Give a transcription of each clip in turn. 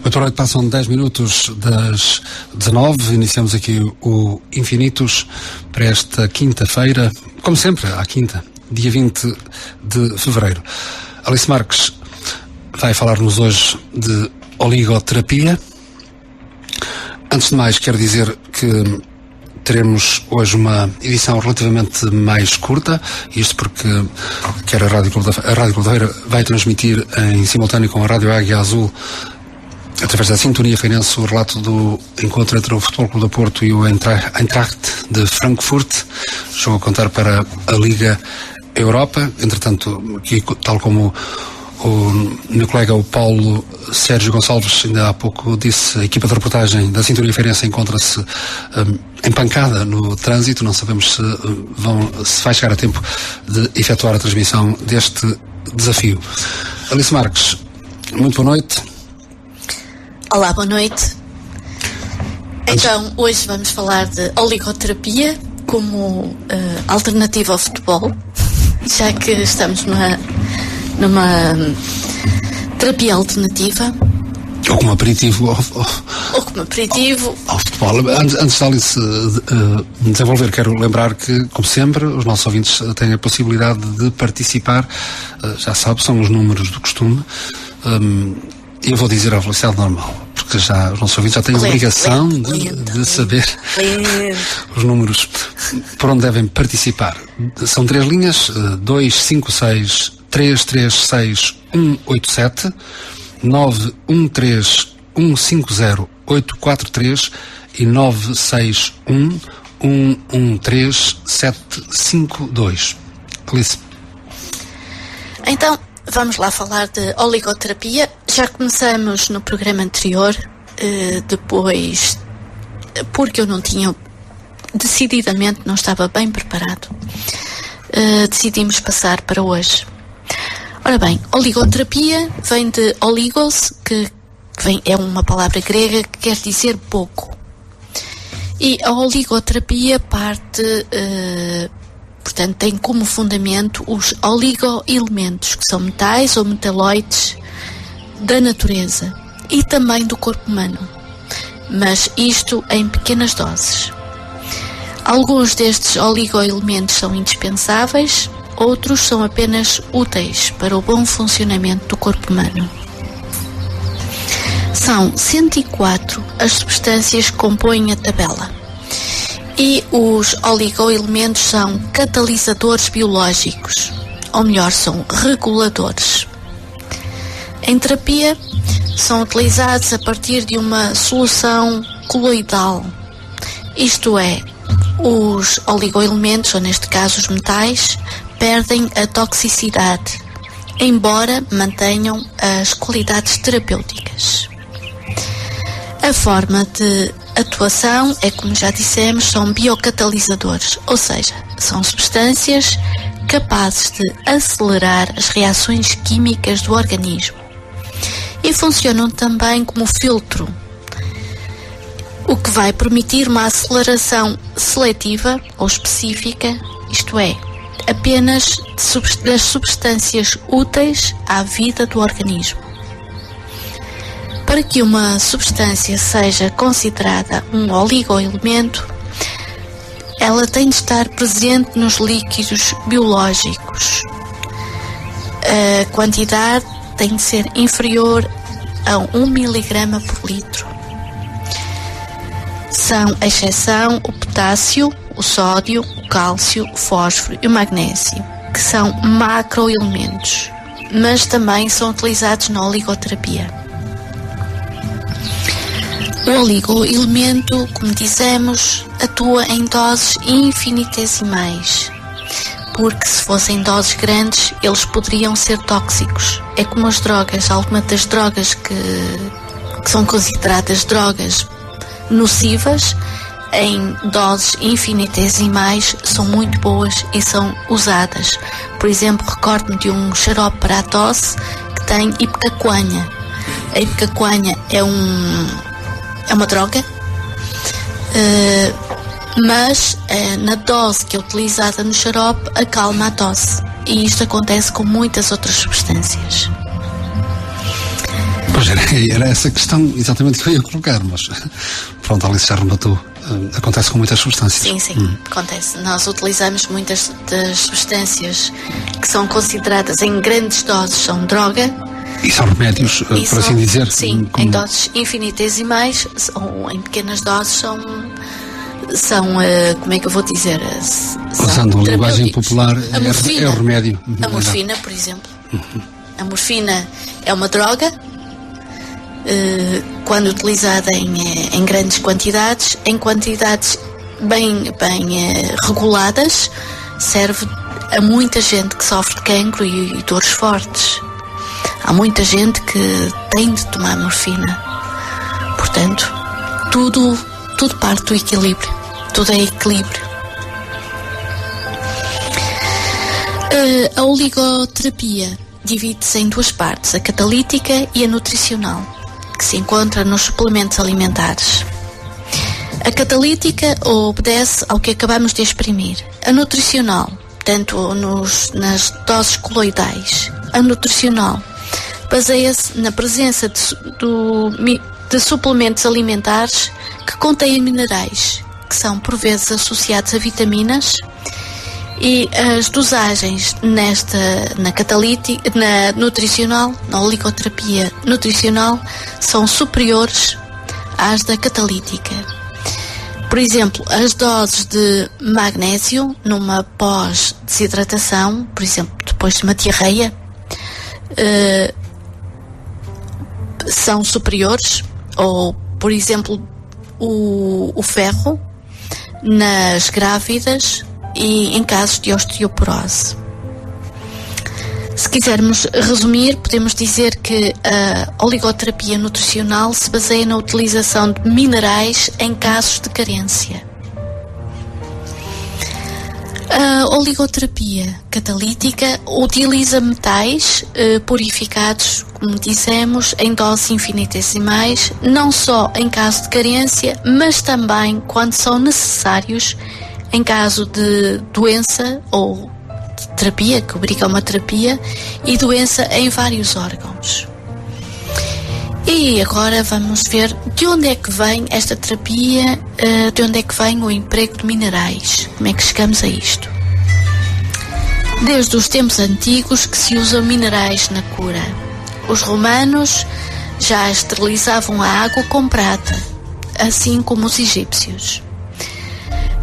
Muito boa noite, passam 10 minutos das 19, iniciamos aqui o Infinitos para esta quinta-feira, como sempre, à quinta, dia 20 de fevereiro. Alice Marques vai falar-nos hoje de oligoterapia. Antes de mais, quero dizer que teremos hoje uma edição relativamente mais curta, isto porque quer a Rádio Cordeira vai transmitir em simultâneo com a Rádio Águia Azul, através da Sintonia Feirense, o relato do encontro entre o Futebol Clube do Porto e o Eintracht de Frankfurt, jogo a contar para a Liga Europa. Entretanto, aqui, tal como o meu colega, o Paulo Sérgio Gonçalves, ainda há pouco disse, a equipa de reportagem da Sintonia Feirense encontra-se empancada no trânsito. Não sabemos se vai chegar a tempo de efetuar a transmissão deste desafio. Alice Marques, muito boa noite. Olá, boa noite. Então, hoje vamos falar de oligoterapia como alternativa ao futebol, já que estamos numa terapia alternativa. Ou como aperitivo ao futebol. Antes de Alice desenvolver, quero lembrar que, como sempre, os nossos ouvintes têm a possibilidade de participar. Já sabe, são os números do costume. Eu vou dizer a velocidade normal, porque já os nossos ouvintes já têm a obrigação de saber os números por onde devem participar. São 3 linhas: 256 336 187, 913 150 843 e 961 113 752. Alice. Então, vamos lá falar de oligoterapia. Já começamos no programa anterior, depois, porque eu decididamente não estava bem preparado, decidimos passar para hoje. Ora bem, oligoterapia vem de oligos, é uma palavra grega que quer dizer pouco. E a oligoterapia portanto, tem como fundamento os oligoelementos, que são metais ou metaloides da natureza e também do corpo humano, mas isto em pequenas doses. Alguns destes oligoelementos são indispensáveis, outros são apenas úteis para o bom funcionamento do corpo humano. São 104 as substâncias que compõem a tabela. E os oligoelementos são catalisadores biológicos, ou melhor, são reguladores. Em terapia, são utilizados a partir de uma solução coloidal, isto é, os oligoelementos, ou neste caso os metais, perdem a toxicidade, embora mantenham as qualidades terapêuticas. A forma de atuação é, como já dissemos, são biocatalisadores, ou seja, são substâncias capazes de acelerar as reações químicas do organismo e funcionam também como filtro, o que vai permitir uma aceleração seletiva ou específica, isto é, apenas das substâncias úteis à vida do organismo. Para que uma substância seja considerada um oligoelemento, ela tem de estar presente nos líquidos biológicos. A quantidade tem de ser inferior a 1 mg por litro. São, a exceção, o potássio, o sódio, o cálcio, o fósforo e o magnésio, que são macroelementos, mas também são utilizados na oligoterapia. O oligoelemento, como dissemos, atua em doses infinitesimais, porque se fossem doses grandes, eles poderiam ser tóxicos. É como as drogas, algumas das drogas que são consideradas drogas nocivas, em doses infinitesimais, são muito boas e são usadas. Por exemplo, recordo-me de um xarope para a tosse que tem ipecacuanha. A ipecacuanha é uma droga, mas na dose que é utilizada no xarope acalma a tosse, e isto acontece com muitas outras substâncias. Pois era essa questão exatamente que eu ia colocar, mas pronto, a Alice já rematou. Acontece com muitas substâncias. Sim, acontece. Nós utilizamos muitas das substâncias que são consideradas em grandes doses, são droga. E são remédios, por assim dizer. Sim, em doses infinitesimais, ou em pequenas doses são como é que eu vou dizer? Usando uma linguagem popular, é o remédio. A morfina, por exemplo. A morfina é uma droga, quando utilizada em grandes quantidades, em quantidades bem reguladas, serve a muita gente que sofre de cancro e dores fortes. Há muita gente que tem de tomar morfina. Portanto, tudo parte do equilíbrio. Tudo é equilíbrio. A oligoterapia divide-se em duas partes, a catalítica e a nutricional, que se encontra nos suplementos alimentares. A catalítica obedece ao que acabamos de exprimir. A nutricional, tanto nas doses coloidais. A nutricional baseia-se na presença de suplementos alimentares que contêm minerais, que são por vezes associados a vitaminas, e as dosagens na nutricional, na oligoterapia nutricional, são superiores às da catalítica. Por exemplo, as doses de magnésio numa pós-desidratação, por exemplo, depois de uma diarreia, são superiores, ou, por exemplo, o ferro nas grávidas e em casos de osteoporose. Se quisermos resumir, podemos dizer que a oligoterapia nutricional se baseia na utilização de minerais em casos de carência. A oligoterapia catalítica utiliza metais purificados, como dissemos, em doses infinitesimais, não só em caso de carência, mas também quando são necessários em caso de doença ou de terapia, que obriga a uma terapia, e doença em vários órgãos. E agora vamos ver de onde é que vem esta terapia, de onde é que vem o emprego de minerais. Como é que chegamos a isto? Desde os tempos antigos que se usam minerais na cura. Os romanos já esterilizavam a água com prata, assim como os egípcios.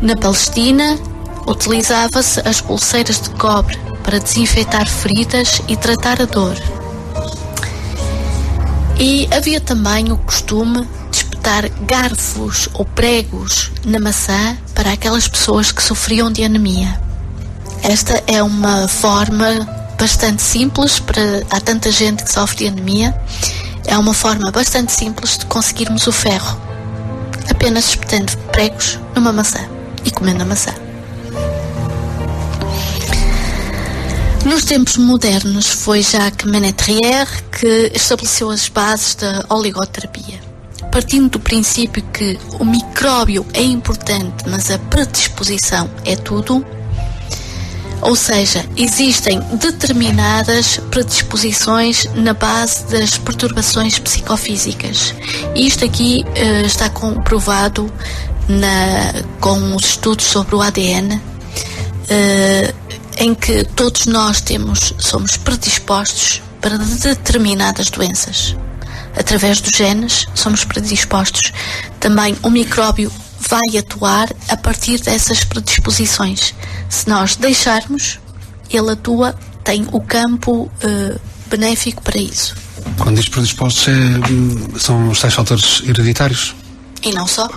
Na Palestina, utilizava-se as pulseiras de cobre para desinfetar feridas e tratar a dor. E havia também o costume de espetar garfos ou pregos na maçã para aquelas pessoas que sofriam de anemia. Esta é uma forma bastante simples, há tanta gente que sofre de anemia, é uma forma bastante simples de conseguirmos o ferro, apenas espetando pregos numa maçã e comendo a maçã. Nos tempos modernos foi Jacques Ménetrier que estabeleceu as bases da oligoterapia, partindo do princípio que o micróbio é importante, mas a predisposição é tudo. Ou seja, existem determinadas predisposições na base das perturbações psicofísicas. E isto aqui está comprovado com os estudos sobre o ADN, em que todos nós somos predispostos para determinadas doenças. Através dos genes somos predispostos. Também o micróbio vai atuar a partir dessas predisposições. Se nós deixarmos, ele atua, tem o campo benéfico para isso. Quando diz predispostos, são os tais fatores hereditários? E não só,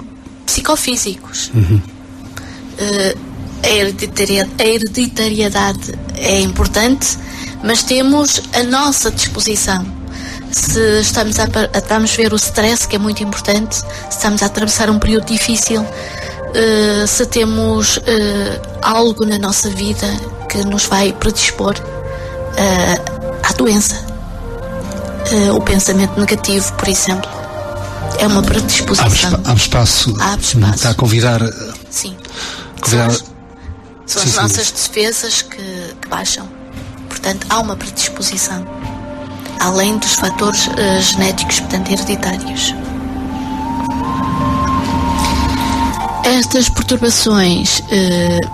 psicofísicos. A hereditariedade é importante, mas temos a nossa disposição. Se vamos ver o stress, que é muito importante, se estamos a atravessar um período difícil, se temos algo na nossa vida que nos vai predispor à doença. O pensamento negativo, por exemplo, é uma predisposição. Abre espaço. Está a convidar. Sim. São as nossas defesas que baixam. Portanto, há uma predisposição. além dos fatores genéticos, portanto, hereditários. Estas perturbações,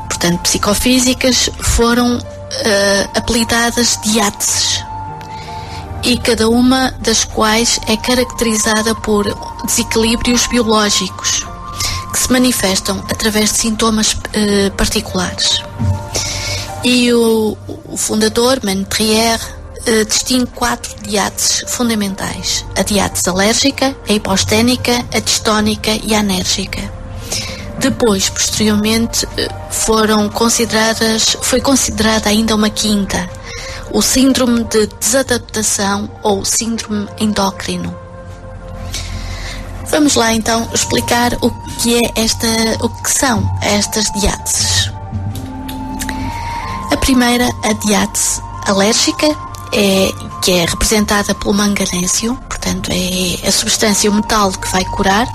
portanto, psicofísicas, foram apelidadas diáteses, e cada uma das quais é caracterizada por desequilíbrios biológicos que se manifestam através de sintomas particulares. E o fundador, Menetrier, distingue 4 diáteses fundamentais: a diátese alérgica, a hiposténica, a distónica e a anérgica. Depois, posteriormente, foi considerada ainda uma quinta, o síndrome de desadaptação ou síndrome endócrino. Vamos lá então explicar o que são estas diáteses. A primeira, a diátese alérgica, que é representada pelo manganésio, portanto é a substância, o metal que vai curar,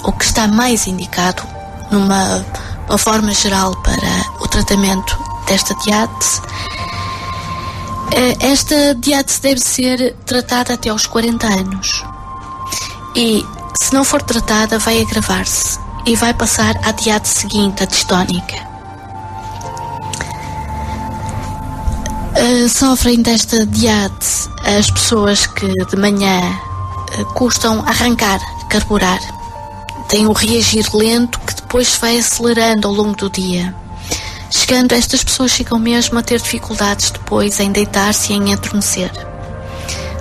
ou que está mais indicado numa forma geral para o tratamento desta diátese. Esta diátese deve ser tratada até aos 40 anos e, se não for tratada, vai agravar-se e vai passar à diátese seguinte, a distónica. Sofrem desta diátese as pessoas que de manhã custam arrancar, carburar, têm um reagir lento que depois se vai acelerando ao longo do dia. Estas pessoas chegam mesmo a ter dificuldades depois em deitar-se e em adormecer.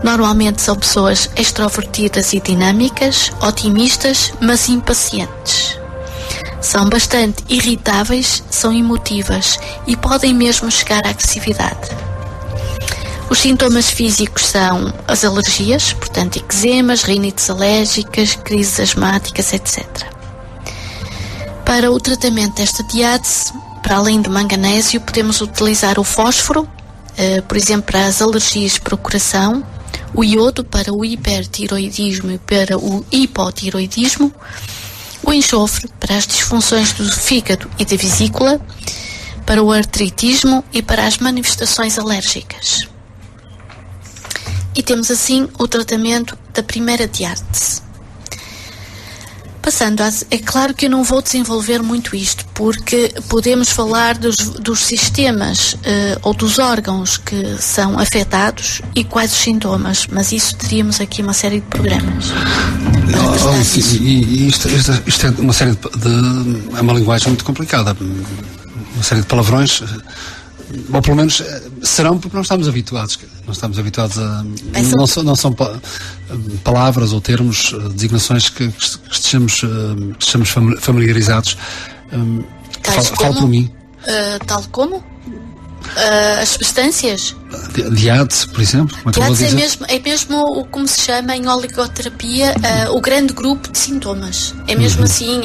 Normalmente são pessoas extrovertidas e dinâmicas, otimistas, mas impacientes. São bastante irritáveis, são emotivas e podem mesmo chegar à agressividade. Os sintomas físicos são as alergias, portanto eczemas, rinites alérgicas, crises asmáticas, etc. Para o tratamento desta diátese, para além do manganésio, podemos utilizar o fósforo, por exemplo, para as alergias para o coração, o iodo para o hipertiroidismo e para o hipotiroidismo, o enxofre para as disfunções do fígado e da vesícula, para o artritismo e para as manifestações alérgicas. E temos assim o tratamento da primeira diátese. Passando, é claro que eu não vou desenvolver muito isto, porque podemos falar dos sistemas ou dos órgãos que são afetados e quais os sintomas, mas isso teríamos aqui uma série de programas. Isto é uma série é uma linguagem muito complicada, uma série de palavrões, ou pelo menos serão, porque não estamos habituados a... Não são palavras ou termos, designações que estejamos familiarizados. Fala por mim. Tal como? As substâncias? Diátese, por exemplo? Diátese é mesmo como se chama em oligoterapia o grande grupo de sintomas. É mesmo assim,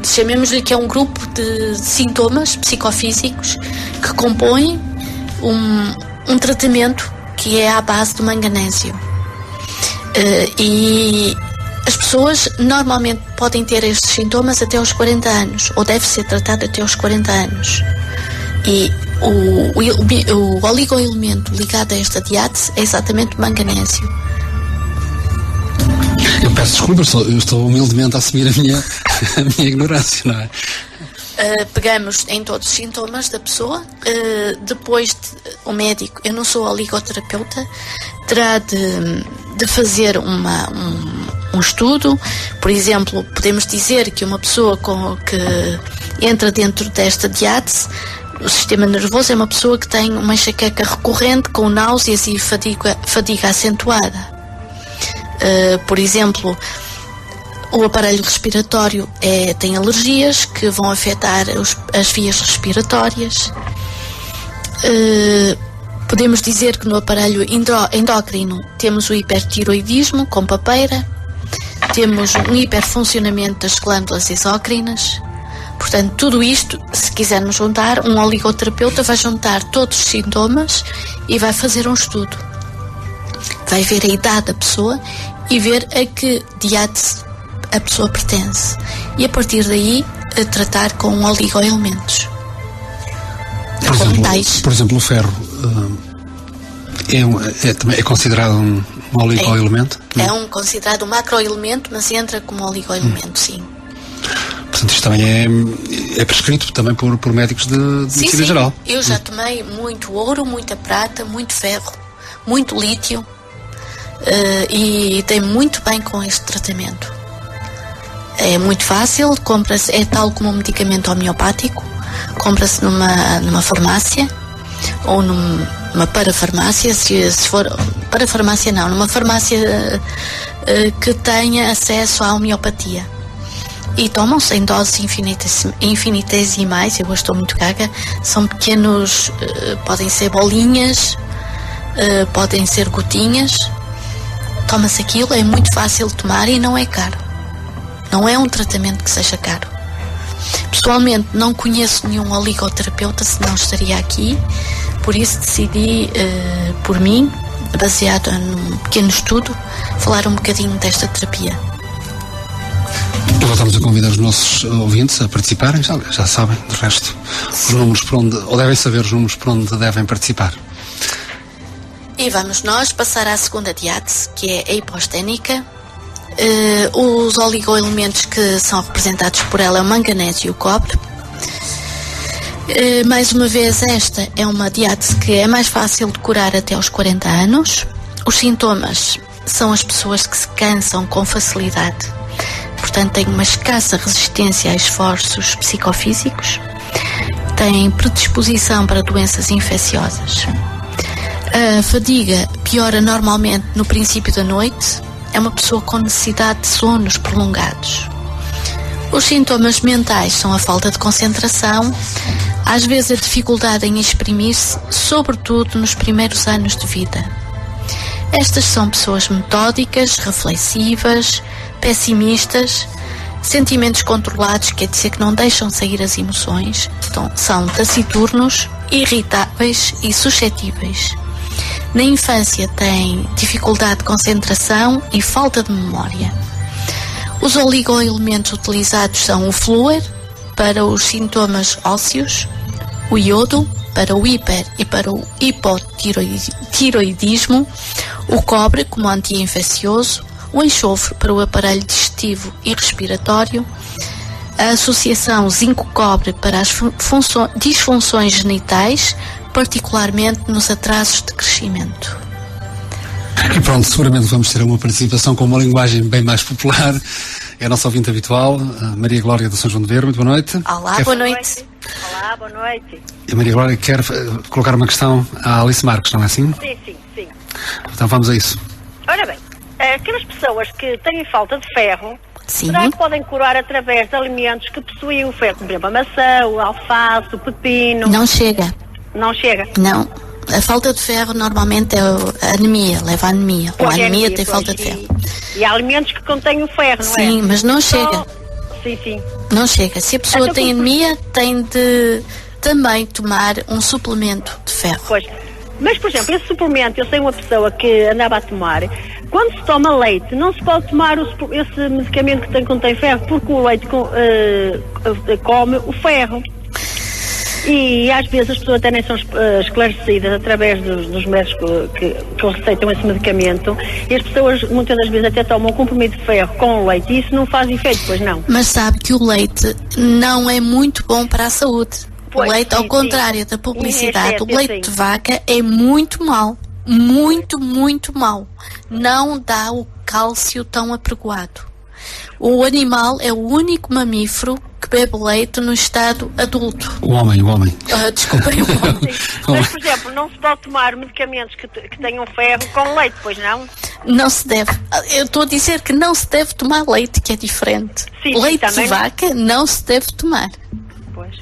chamemos-lhe que é um grupo de sintomas psicofísicos que compõem um tratamento que é à base do manganésio. E as pessoas normalmente podem ter estes sintomas até aos 40 anos, ou deve ser tratado até aos 40 anos. E o oligoelemento ligado a esta diátese é exatamente o manganésio. Eu peço desculpa, eu estou humildemente a assumir a minha ignorância, não é? Pegamos em todos os sintomas da pessoa, depois o médico, eu não sou oligoterapeuta, terá de fazer um estudo. Por exemplo, podemos dizer que uma pessoa que entra dentro desta diátese, o sistema nervoso, é uma pessoa que tem uma enxaqueca recorrente com náuseas e fadiga acentuada. Por exemplo, o aparelho respiratório tem alergias que vão afetar as vias respiratórias. Podemos dizer que no aparelho endócrino temos o hipertiroidismo com papeira, temos um hiperfuncionamento das glândulas exócrinas. Portanto, tudo isto, se quisermos juntar, um oligoterapeuta vai juntar todos os sintomas e vai fazer um estudo. Vai ver a idade da pessoa e ver a que diátese a pessoa pertence. E a partir daí, tratar com oligoelementos. Por exemplo, o ferro. É considerado um oligoelemento? É considerado um macroelemento, mas entra como oligoelemento, sim. Portanto, isto também é prescrito também por médicos de medicina geral. Eu já tomei muito ouro, muita prata, muito ferro, muito lítio, e dei muito bem com este tratamento. É muito fácil, compra-se, é tal como um medicamento homeopático, compra-se numa farmácia ou numa parafarmácia, se for parafarmácia não, numa farmácia que tenha acesso à homeopatia. E tomam-se em doses infinitesimais, eu estou muito gaga, são pequenos, podem ser bolinhas, podem ser gotinhas, toma-se aquilo, é muito fácil de tomar e não é caro. Não é um tratamento que seja caro. Pessoalmente não conheço nenhum oligoterapeuta, senão estaria aqui, por isso decidi, por mim, baseado num pequeno estudo, falar um bocadinho desta terapia. E voltamos a convidar os nossos ouvintes a participarem, já sabem, de resto, os números por onde, ou devem saber os números por onde devem participar. E vamos nós passar à segunda diátese, que é a hiposténica. Os oligoelementos que são representados por ela é o manganésio e o cobre. Mais uma vez, esta é uma diátese que é mais fácil de curar até aos 40 anos. Os sintomas são as pessoas que se cansam com facilidade, portanto têm uma escassa resistência a esforços psicofísicos, têm predisposição para doenças infecciosas. A fadiga piora normalmente no princípio da noite, é uma pessoa com necessidade de sonos prolongados. Os sintomas mentais são a falta de concentração, às vezes a dificuldade em exprimir-se, sobretudo nos primeiros anos de vida. Estas são pessoas metódicas, reflexivas, pessimistas, sentimentos controlados, quer dizer que não deixam sair as emoções, então, são taciturnos, irritáveis e suscetíveis. Na infância têm dificuldade de concentração e falta de memória. Os oligoelementos utilizados são o flúor para os sintomas ósseos, o iodo para o hiper e para o hipotiroidismo, o cobre como anti-infeccioso, o enxofre para o aparelho digestivo e respiratório, a associação zinco-cobre para as disfunções genitais, particularmente nos atrasos de crescimento. E pronto, seguramente vamos ter uma participação com uma linguagem bem mais popular. É a nossa ouvinte habitual, a Maria Glória do São João de Ver. Muito boa noite. Olá, boa noite. Olá, boa noite. E a Maria Glória quer colocar uma questão à Alice Marques, não é assim? Sim. Então vamos a isso. Ora bem, aquelas pessoas que têm falta de ferro, Sim. será que podem curar através de alimentos que possuem o ferro, por exemplo, a maçã, o alface, o pepino? Não chega. Não chega? Não. A falta de ferro normalmente é a anemia, leva a anemia. Ou a anemia tem falta de ferro. E há alimentos que contêm o ferro, não é? Sim, mas não chega. Sim. Não chega. Se a pessoa tem anemia, tem de também tomar um suplemento de ferro. Pois. Mas, por exemplo, esse suplemento, eu sei uma pessoa que andava a tomar, quando se toma leite, não se pode tomar esse medicamento que contém ferro, porque o leite come o ferro. E às vezes as pessoas até nem são esclarecidas através dos médicos que receitam esse medicamento, e as pessoas muitas das vezes até tomam um comprimido de ferro com o leite e isso não faz efeito, pois não. Mas sabe que o leite não é muito bom para a saúde. Pois, o leite, ao contrário da publicidade, o leite de vaca é muito mau. Muito mau. Não dá o cálcio tão apregoado. O animal é o único mamífero que bebe leite no estado adulto. O homem. Desculpem, o homem. Mas, por exemplo, não se pode tomar medicamentos que tenham ferro com leite, pois não? Não se deve. Eu estou a dizer que não se deve tomar leite, que é diferente. Sim, leite de também vaca não se deve tomar. Pois.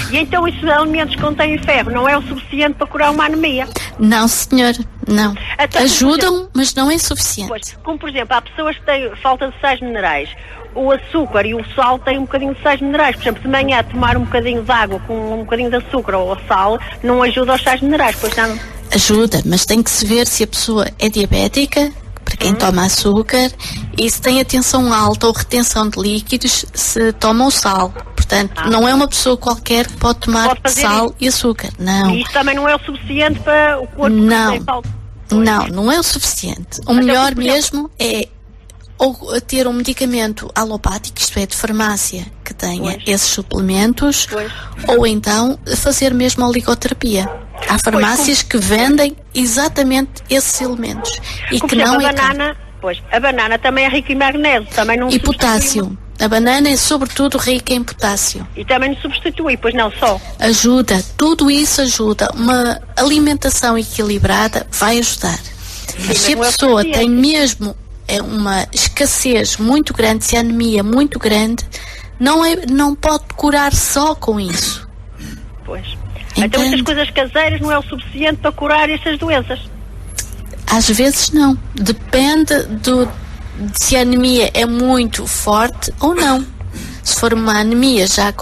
E então esses alimentos que contêm ferro não é o suficiente para curar uma anemia? Não, senhor, não. Até ajudam, mas não é suficiente. Pois, como por exemplo, há pessoas que têm falta de sais minerais. O açúcar e o sal têm um bocadinho de sais minerais. Por exemplo, de manhã tomar um bocadinho de água com um bocadinho de açúcar ou sal não ajuda aos sais minerais, pois não? Ajuda, mas tem que se ver se a pessoa é diabética, para quem toma açúcar, e se tem a tensão alta ou retenção de líquidos, se toma o sal. Portanto, não é uma pessoa qualquer que pode tomar sal e açúcar. Não. E isso também não é o suficiente para o corpo que tem falta. Não é o suficiente. O melhor mesmo é ou ter um medicamento alopático, isto é, de farmácia, que tenha esses suplementos, ou então fazer mesmo a oligoterapia. Há farmácias que vendem exatamente esses elementos e que não é caro. A banana também é rica em magnésio, também não e potássio. A banana é sobretudo rica em potássio. E também não substitui, pois não só. Ajuda, tudo isso ajuda. Uma alimentação equilibrada vai ajudar. Mas se a pessoa tem mesmo uma escassez muito grande, se a anemia muito grande, não pode curar só com isso. Pois. Então essas coisas caseiras não é o suficiente para curar estas doenças? Às vezes não. Depende se a anemia é muito forte ou não. Se for uma anemia já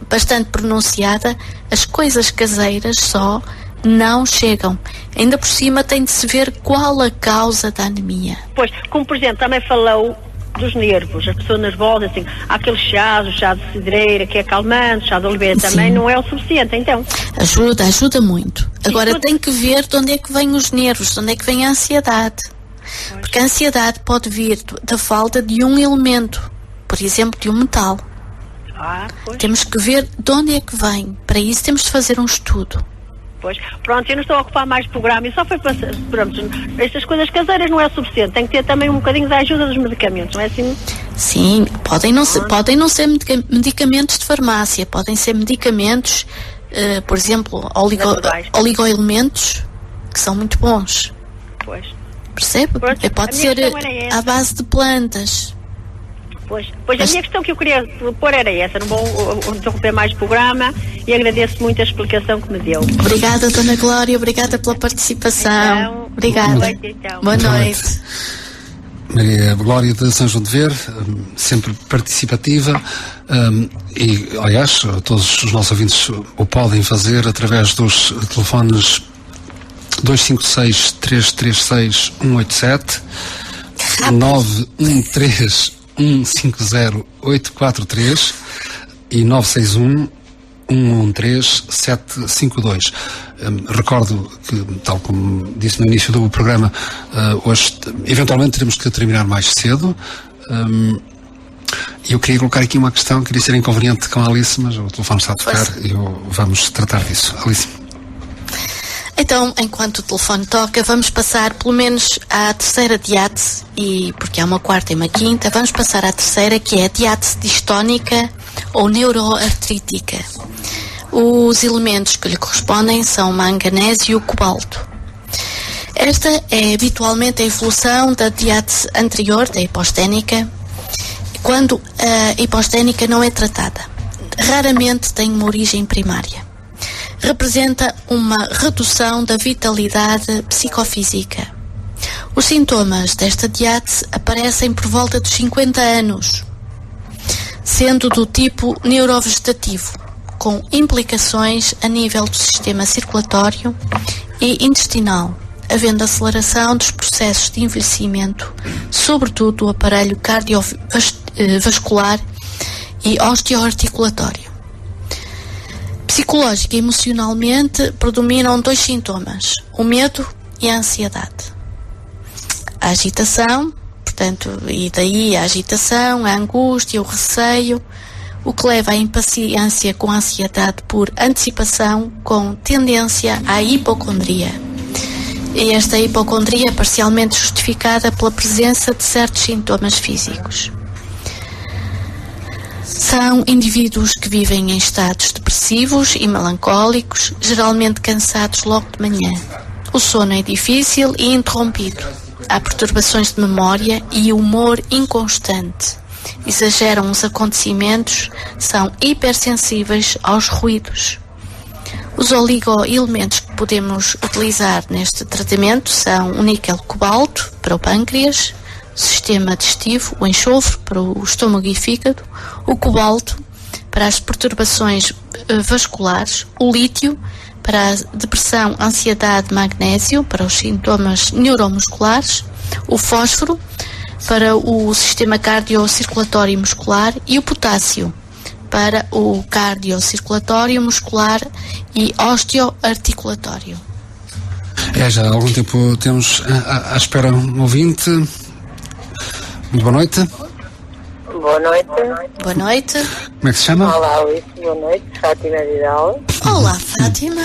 bastante pronunciada, as coisas caseiras só não chegam. Ainda por cima tem de se ver qual a causa da anemia. Pois, como por exemplo, também falou dos nervos, as pessoas nervosas, assim, há aquele chá, o chá de cidreira, que é calmante, o chá de oliveira também não é o suficiente, então. Ajuda muito. Agora tem que ver de onde é que vêm os nervos, de onde é que vem a ansiedade. Porque a ansiedade pode vir da falta de um elemento, por exemplo, de um metal. Temos que ver de onde é que vem. Para isso temos de fazer um estudo. Pois, pronto, eu não estou a ocupar mais programa e só foi para... Pronto, estas coisas caseiras não é suficiente, tem que ter também um bocadinho da ajuda dos medicamentos, não é assim? Sim, podem não ser medicamentos de farmácia, podem ser medicamentos, por exemplo, oligoelementos, que são muito bons. Pois. Percebe? Pode ser à base de plantas. Pois a minha questão que eu queria pôr era essa, não vou interromper mais o programa e agradeço muito a explicação que me deu. Obrigada, Dona Glória, obrigada pela participação. Então, obrigada. Boa noite. Maria Glória de São João de Ver, sempre participativa, e aliás todos os nossos ouvintes o podem fazer através dos telefones 256 336 187 913 150 843 e 961 113 752. Recordo que, tal como disse no início do programa, hoje eventualmente teremos que terminar mais cedo. Eu queria colocar aqui uma questão, queria ser inconveniente com a Alice, mas o telefone está a tocar e vamos tratar disso. Alice. Então, enquanto o telefone toca, vamos passar pelo menos à terceira diátese, e porque há uma quarta e uma quinta, vamos passar à terceira, que é a diátese distónica ou neuroartrítica. Os elementos que lhe correspondem são o manganésio e o cobalto. Esta é habitualmente a evolução da diátese anterior, da hiposténica, quando a hiposténica não é tratada. Raramente tem uma origem primária. Representa uma redução da vitalidade psicofísica. Os sintomas desta diátese aparecem por volta dos 50 anos, sendo do tipo neurovegetativo, com implicações a nível do sistema circulatório e intestinal, havendo aceleração dos processos de envelhecimento, sobretudo do aparelho cardiovascular e osteoarticulatório. Psicológica e emocionalmente predominam dois sintomas, o medo e a ansiedade. A agitação, portanto, e daí a agitação, a angústia, o receio, o que leva à impaciência com a ansiedade por antecipação, com tendência à hipocondria. E esta hipocondria é parcialmente justificada pela presença de certos sintomas físicos. São indivíduos que vivem em estados depressivos e melancólicos, geralmente cansados logo de manhã. O sono é difícil e interrompido. Há perturbações de memória e humor inconstante. Exageram os acontecimentos, são hipersensíveis aos ruídos. Os oligoelementos que podemos utilizar neste tratamento são o níquel-cobalto para o pâncreas, o sistema digestivo, o enxofre para o estômago e fígado, o cobalto para as perturbações vasculares, o lítio para a depressão, ansiedade, magnésio para os sintomas neuromusculares, o fósforo para o sistema cardiocirculatório e muscular e o potássio para o cardiocirculatório, muscular e osteoarticulatório. Já há algum tempo temos à espera um ouvinte. Muito boa noite. Boa noite. Boa noite. Como é que se chama? Olá, Alice. Boa noite. Fátima Vidal. Olá, Fátima.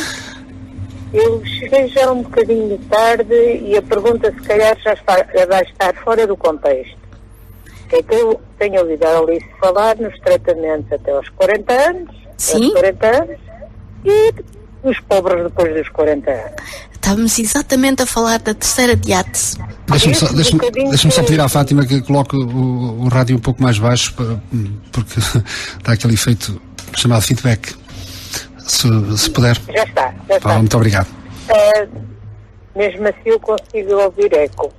Eu cheguei já um bocadinho de tarde e a pergunta se calhar já vai estar fora do contexto. É que eu tenho ouvido a Alice falar nos tratamentos até aos 40 anos, Sim. aos 40 anos e os pobres depois dos 40 anos. Estávamos exatamente a falar da terceira diátese. Deixa-me só pedir à Fátima que coloque o rádio um pouco mais baixo, porque dá aquele efeito chamado feedback. Se puder. Já está. Muito obrigado. Mesmo assim eu consigo ouvir eco.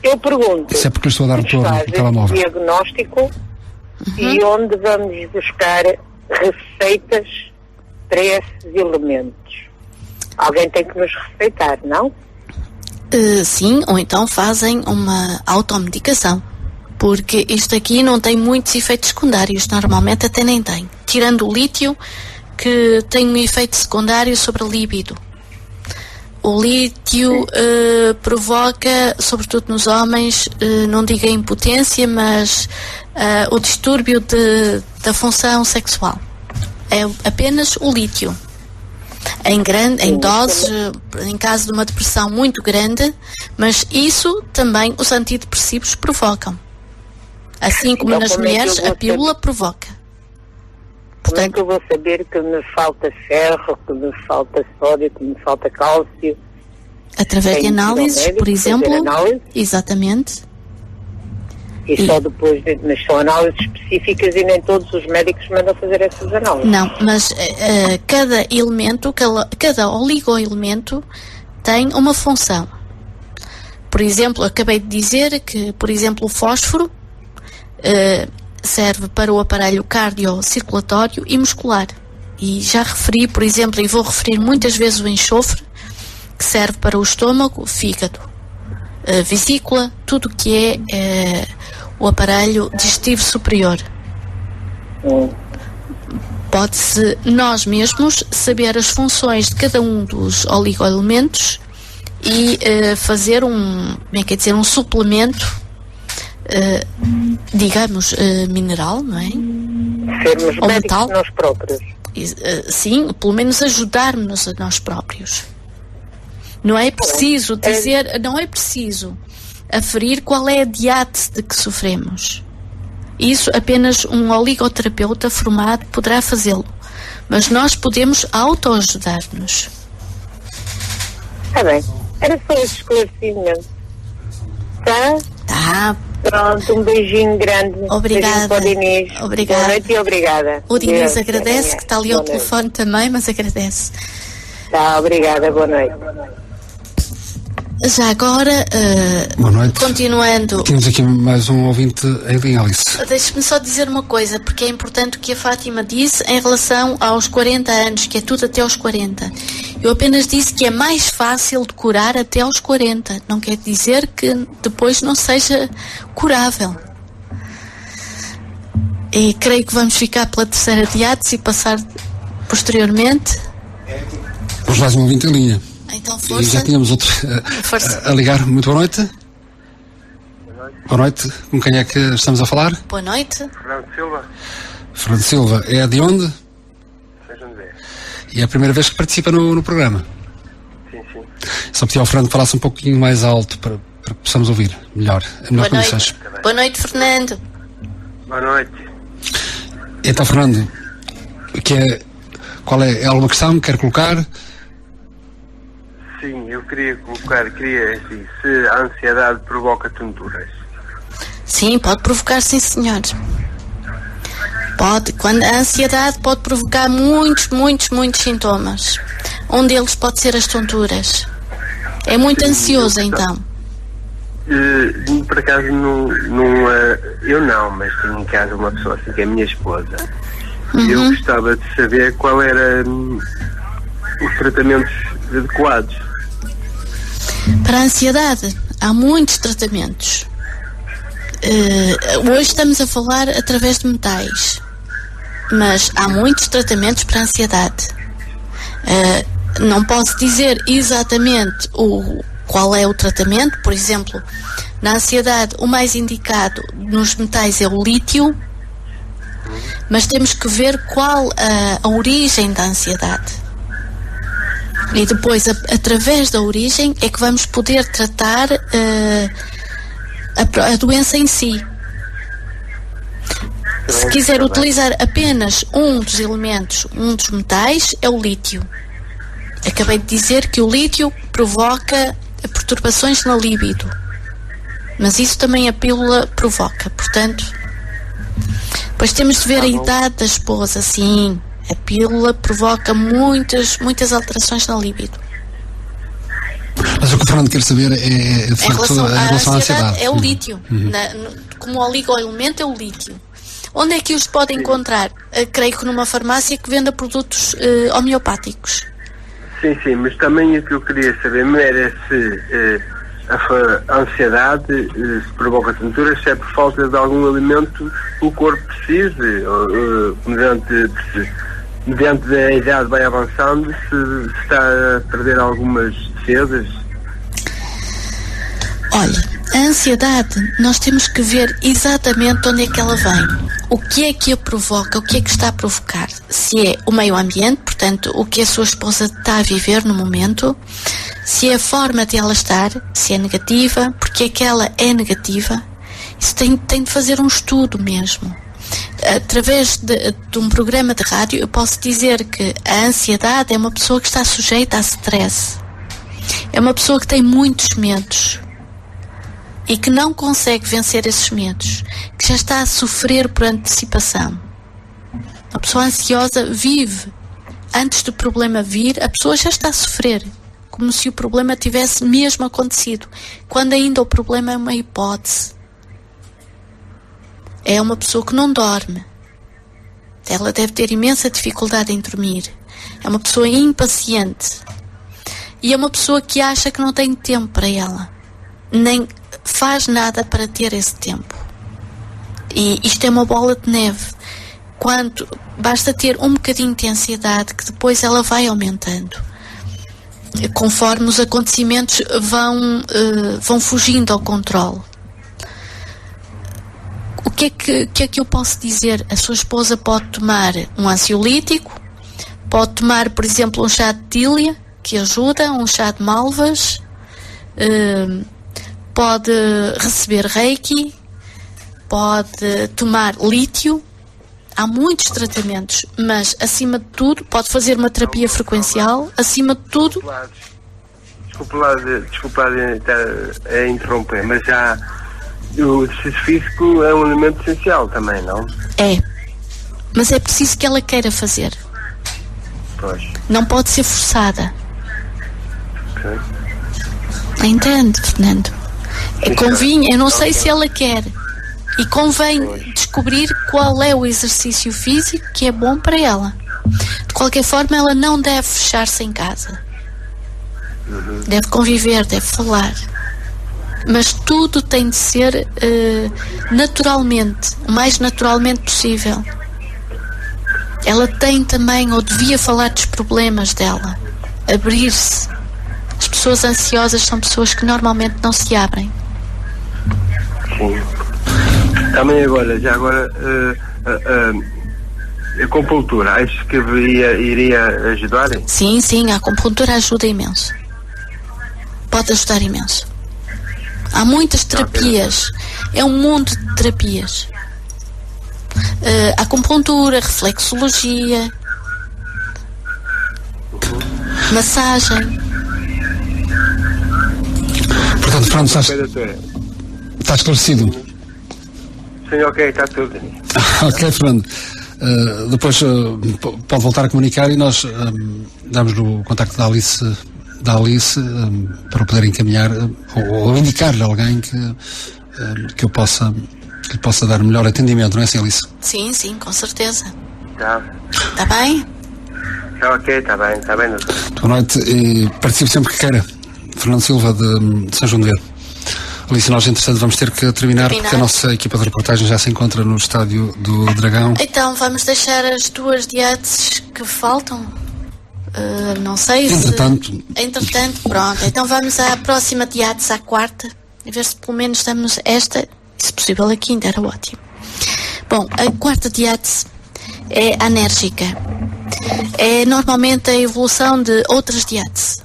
Eu pergunto. Isso é porque eu estou a dar retorno no telemóvel. Diagnóstico e onde vamos buscar receitas para esses elementos? Alguém tem que nos receitar, não? Sim, ou então fazem uma automedicação. Porque isto aqui não tem muitos efeitos secundários, normalmente até nem tem. Tirando o lítio, que tem um efeito secundário sobre a libido. O lítio provoca, sobretudo nos homens, não digo a impotência, mas o distúrbio da função sexual. É apenas o lítio. Em doses, em caso de uma depressão muito grande, mas isso também os antidepressivos provocam. Assim como Então, nas mulheres, a pílula provoca. Como é que eu vou saber que me falta ferro, que me falta sódio, que me falta cálcio? Através de análises, por exemplo. Exatamente. E só depois, mas são análises específicas e nem todos os médicos mandam fazer essas análises. Não, mas cada elemento, cada oligoelemento tem uma função. Por exemplo, acabei de dizer que, por exemplo, o fósforo serve para o aparelho cardiocirculatório e muscular. E já referi, por exemplo, e vou referir muitas vezes o enxofre, que serve para o estômago, fígado, vesícula, tudo o que é o aparelho digestivo superior. Pode-se nós mesmos saber as funções de cada um dos oligoelementos e fazer um suplemento, digamos, mineral, não é? Sermos ou médicos metal. Nós próprios. Sim, pelo menos ajudar-nos a nós próprios. Não é preciso dizer, não é preciso aferir qual é a diátese de que sofremos. Isso apenas um oligoterapeuta formado poderá fazê-lo. Mas nós podemos autoajudar-nos. Está bem. Era só esse esclarecimento. Tá? Tá. Pronto, um beijinho grande. Obrigada. Beijinho para o Diniz. Obrigada. Boa noite e obrigada. O Diniz Deus, agradece, que está ali ao telefone também, mas agradece. Tá, obrigada. Boa noite. Já agora, Boa noite. continuando, Temos aqui mais um ouvinte em linha, Alice. deixe-me só dizer uma coisa, porque é importante o que a Fátima disse em relação aos 40 anos, que é tudo até aos 40. Eu apenas disse que é mais fácil de curar até aos 40. Não quer dizer que depois não seja curável. E creio que vamos ficar pela terceira diátese e passar posteriormente. Temos mais um ouvinte em linha. Então, E força. já tínhamos outro a ligar. Muito boa noite. Boa noite. Com quem é que estamos a falar? Boa noite. Fernando Silva, Fernando Silva. É de onde? São José. E é a primeira vez que participa no programa. Sim, sim. Só pedi ao Fernando que falasse um pouquinho mais alto para que possamos ouvir melhor. Boa Condições. noite. Boa noite, Fernando. Boa noite. Então, Fernando, qual é alguma questão que quer colocar? Sim, eu queria assim, se a ansiedade provoca tonturas. Sim, pode provocar, sim, senhor. Pode. Quando a ansiedade pode provocar muitos sintomas. Um deles pode ser as tonturas. É muito ansioso, então. Por acaso, eu não, mas tenho em casa uma pessoa assim, que é a minha esposa. Eu gostava de saber qual era os tratamentos adequados. Para a ansiedade, há muitos tratamentos. Hoje estamos a falar através de metais, mas há muitos tratamentos para a ansiedade. Não posso dizer exatamente qual é o tratamento. Por exemplo, na ansiedade o mais indicado nos metais é o lítio, mas temos que ver qual a origem da ansiedade. E depois, através da origem, é que vamos poder tratar a doença em si. Se quiser utilizar apenas um dos elementos, um dos metais, é o lítio. Acabei de dizer que o lítio provoca perturbações na libido, mas isso também a pílula provoca. Portanto, depois temos de ver a idade da esposa. Sim, a pílula provoca muitas alterações na libido. Mas o que o Fernando quer saber é de facto, em relação à ansiedade. É o lítio. Como oligoelemento é o lítio. Onde é que os pode encontrar? Creio que numa farmácia que venda produtos homeopáticos. Sim, mas também o que eu queria saber era se a ansiedade se provoca tonturas, se é por falta de algum alimento que o corpo precise, mediante a idade vai avançando, se está a perder algumas defesas. Olha, a ansiedade, nós temos que ver exatamente onde é que ela vem. O que é que a provoca, o que é que está a provocar. Se é o meio ambiente, portanto, o que a sua esposa está a viver no momento, se é a forma de ela estar, se é negativa, porque é que ela é negativa. Isso tem de fazer um estudo mesmo. Através de um programa de rádio, eu posso dizer que a ansiedade é uma pessoa que está sujeita a stress. É uma pessoa que tem muitos medos e que não consegue vencer esses medos, que já está a sofrer por antecipação. A pessoa ansiosa vive antes do problema vir, a pessoa já está a sofrer, como se o problema tivesse mesmo acontecido, quando ainda o problema é uma hipótese. É uma pessoa que não dorme. Ela deve ter imensa dificuldade em dormir. É uma pessoa impaciente. E é uma pessoa que acha que não tem tempo para ela. Nem faz nada para ter esse tempo. E isto é uma bola de neve. Basta ter um bocadinho de ansiedade que depois ela vai aumentando. Conforme os acontecimentos vão fugindo ao controle. O que é que eu posso dizer? A sua esposa pode tomar um ansiolítico, pode tomar, por exemplo, um chá de tília, que ajuda, um chá de malvas, pode receber reiki, pode tomar lítio. Há muitos tratamentos, mas acima de tudo pode fazer uma terapia frequencial, acima de tudo. Desculpa lá a interromper, mas já o exercício físico é um elemento essencial também, não? É, mas é preciso que ela queira fazer. Pois. Não pode ser forçada. Okay. Entende, Fernando? Eu não sei se ela quer. E convém descobrir qual é o exercício físico que é bom para ela. De qualquer forma, ela não deve fechar-se em casa. Deve conviver, deve falar. Mas tudo tem de ser naturalmente, o mais naturalmente possível. Ela tem também, ou devia falar dos problemas dela. Abrir-se. As pessoas ansiosas são pessoas que normalmente não se abrem. Sim. Também já agora, a acupuntura, acho que iria ajudar? Sim, a acupuntura ajuda imenso. Pode ajudar imenso. Há muitas terapias. É um mundo de terapias. Acupuntura, reflexologia, massagem. Portanto, Fernando, está esclarecido? Sim, ok, está tudo. Ok, Fernando. Depois pode voltar a comunicar e nós damos-lhe o contacto da Alice para poder encaminhar ou indicar-lhe alguém que lhe possa dar melhor atendimento, não é assim, Alice? Sim, com certeza. Tá. Está bem? Ok, está bem. Boa noite e participe sempre que queira. Fernando Silva de São João de Ver. Alice, nós entretanto vamos ter que terminar porque a nossa equipa de reportagem já se encontra no estádio do Dragão. Então vamos deixar as duas diates que faltam? Não sei Entretanto, pronto. Então vamos à próxima diátese, à quarta, a ver se pelo menos damos esta, se possível a quinta, era ótimo. Bom, a quarta diátese é anérgica. É normalmente a evolução de outras diáteses.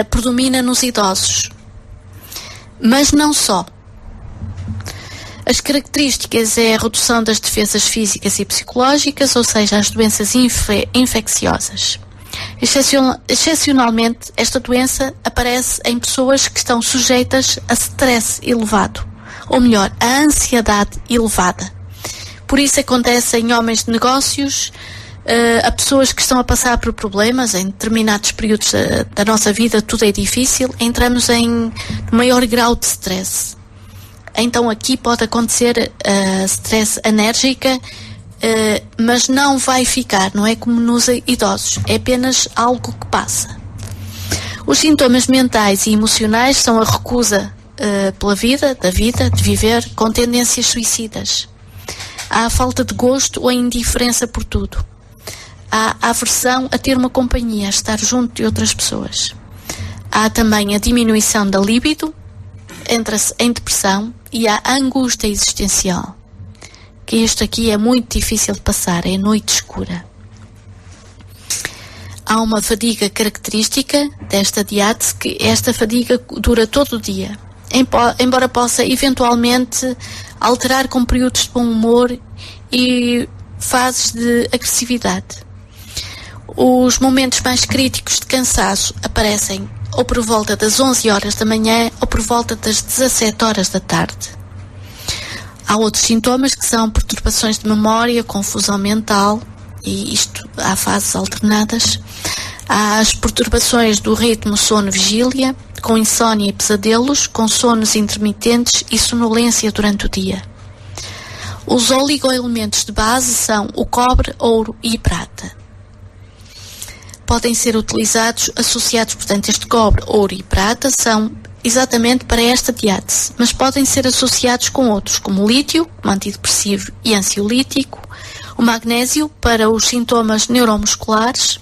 Predomina nos idosos. Mas não só. As características é a redução das defesas físicas e psicológicas, ou seja, as doenças infecciosas. Excepcionalmente, esta doença aparece em pessoas que estão sujeitas a stress elevado, ou melhor, a ansiedade elevada. Por isso acontece em homens de negócios, a pessoas que estão a passar por problemas em determinados períodos da nossa vida, tudo é difícil, entramos em maior grau de stress. Então aqui pode acontecer stress enérgica, mas não vai ficar, não é como nos idosos, é apenas algo que passa. Os sintomas mentais e emocionais são a recusa pela vida, de viver, com tendências suicidas. Há a falta de gosto ou a indiferença por tudo. Há a aversão a ter uma companhia, a estar junto de outras pessoas. Há também a diminuição da libido, entra-se em depressão e há a angústia existencial. Que isto aqui é muito difícil de passar, é noite escura. Há uma fadiga característica desta diátese, que esta fadiga dura todo o dia, embora possa eventualmente alterar com períodos de bom humor e fases de agressividade. Os momentos mais críticos de cansaço aparecem ou por volta das 11 horas da manhã ou por volta das 17 horas da tarde. Há outros sintomas que são perturbações de memória, confusão mental, e isto há fases alternadas. Há as perturbações do ritmo sono-vigília, com insónia e pesadelos, com sonos intermitentes e sonolência durante o dia. Os oligoelementos de base são o cobre, ouro e prata. Podem ser utilizados, associados, portanto, este cobre, ouro e prata são exatamente para esta diátese, mas podem ser associados com outros, como o lítio, como antidepressivo e ansiolítico, o magnésio para os sintomas neuromusculares,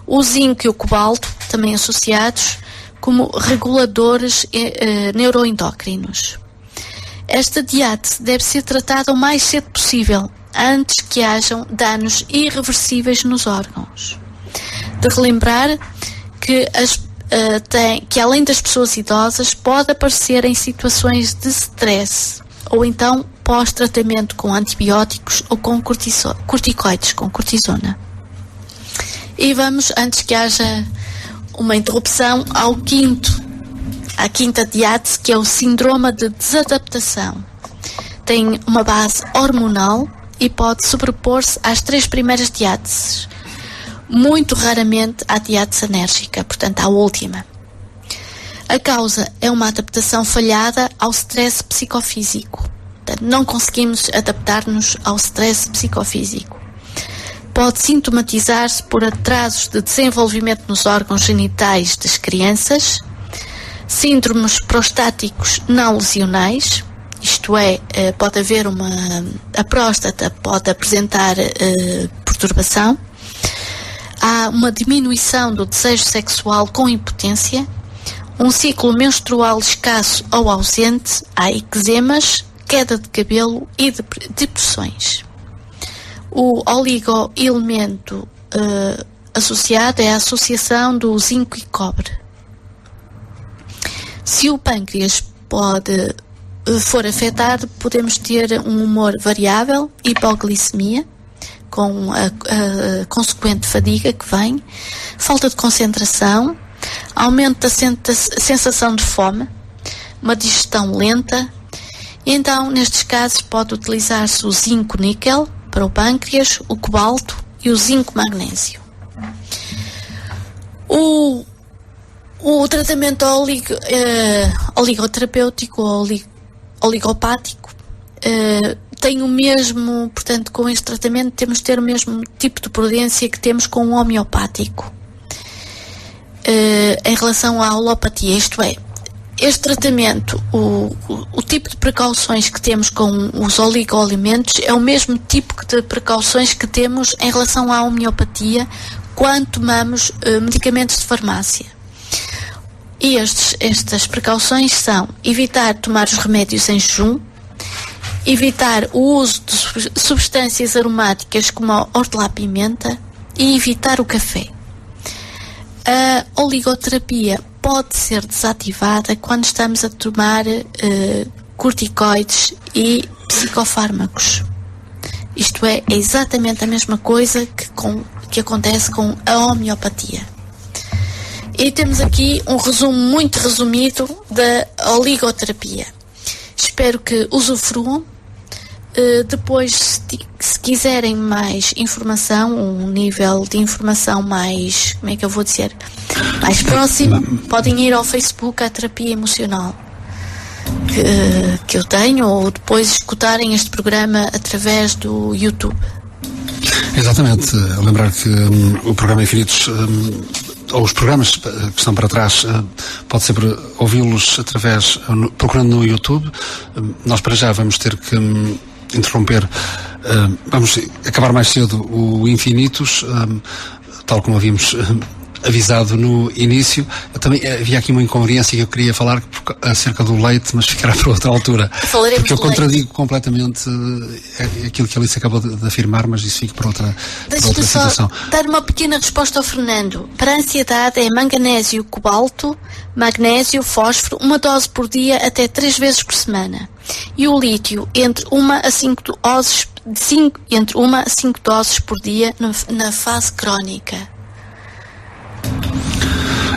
o zinco e o cobalto, também associados, como reguladores neuroendócrinos. Esta diátese deve ser tratada o mais cedo possível, antes que hajam danos irreversíveis nos órgãos. De relembrar que que além das pessoas idosas pode aparecer em situações de stress ou então pós-tratamento com antibióticos ou com corticoides, com cortisona. E vamos, antes que haja uma interrupção, à quinta diátese, que é o síndrome de desadaptação. Tem uma base hormonal e pode sobrepor-se às 3 primeiras diáteses. Muito raramente à diátese enérgica, portanto à última. A causa é uma adaptação falhada ao stress psicofísico. Portanto, não conseguimos adaptar-nos ao stress psicofísico. Pode sintomatizar-se por atrasos de desenvolvimento nos órgãos genitais das crianças, síndromes prostáticos não lesionais, isto é, pode haver a próstata pode apresentar perturbação. Há uma diminuição do desejo sexual com impotência, um ciclo menstrual escasso ou ausente, há eczemas, queda de cabelo e depressões. O oligoelemento associado é a associação do zinco e cobre. Se o pâncreas for afetado, podemos ter um humor variável, hipoglicemia, com a consequente fadiga que vem, falta de concentração, aumento da sensação de fome, uma digestão lenta. E então, nestes casos, pode utilizar-se o zinco-níquel para o pâncreas, o cobalto e o zinco-magnésio. O tratamento oligoterapêutico ou oligopático tem o mesmo, portanto, com este tratamento temos de ter o mesmo tipo de prudência que temos com o homeopático em relação à alopatia, isto é, este tratamento, o tipo de precauções que temos com os oligoelementos é o mesmo tipo de precauções que temos em relação à homeopatia quando tomamos medicamentos de farmácia. E estas precauções são evitar tomar os remédios em jejum, evitar o uso de substâncias aromáticas como a hortelã-pimenta e evitar o café. A oligoterapia pode ser desativada quando estamos a tomar corticoides e psicofármacos. Isto é exatamente a mesma coisa que acontece com a homeopatia. E temos aqui um resumo muito resumido da oligoterapia. Espero que usufruam. Depois, se quiserem mais informação, um nível de informação mais, como é que eu vou dizer, mais próximo, podem ir ao Facebook, à terapia emocional que eu tenho, ou depois escutarem este programa através do YouTube. Exatamente. Lembrar que o programa Infinitos, ou os programas que estão para trás, pode sempre ouvi-los procurando no YouTube. Nós para já vamos ter que interromper, vamos acabar mais cedo o Infinitos, tal como havíamos avisado no início. Também havia aqui uma inconveniência que eu queria falar acerca do leite, mas ficará para outra altura. Porque eu contradigo completamente aquilo que a Alice acabou de afirmar, mas isso fica para outra situação. Só dar uma pequena resposta ao Fernando. Para a ansiedade é manganésio, cobalto, magnésio, fósforo, uma dose por dia até 3 vezes por semana. E o lítio, entre 1 a 5 doses por dia na fase crónica.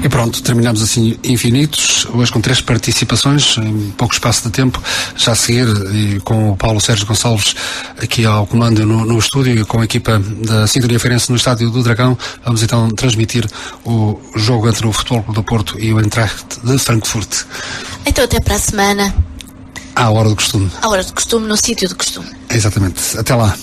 E pronto, terminamos assim Infinitos, hoje com 3 participações, em pouco espaço de tempo. Já a seguir, e com o Paulo Sérgio Gonçalves aqui ao comando no estúdio, e com a equipa da Sintonia Feirense no Estádio do Dragão, vamos então transmitir o jogo entre o Futebol Clube do Porto e o Eintracht de Frankfurt. Então até para a semana. À hora do costume. À hora do costume, no sítio do costume. Exatamente. Até lá.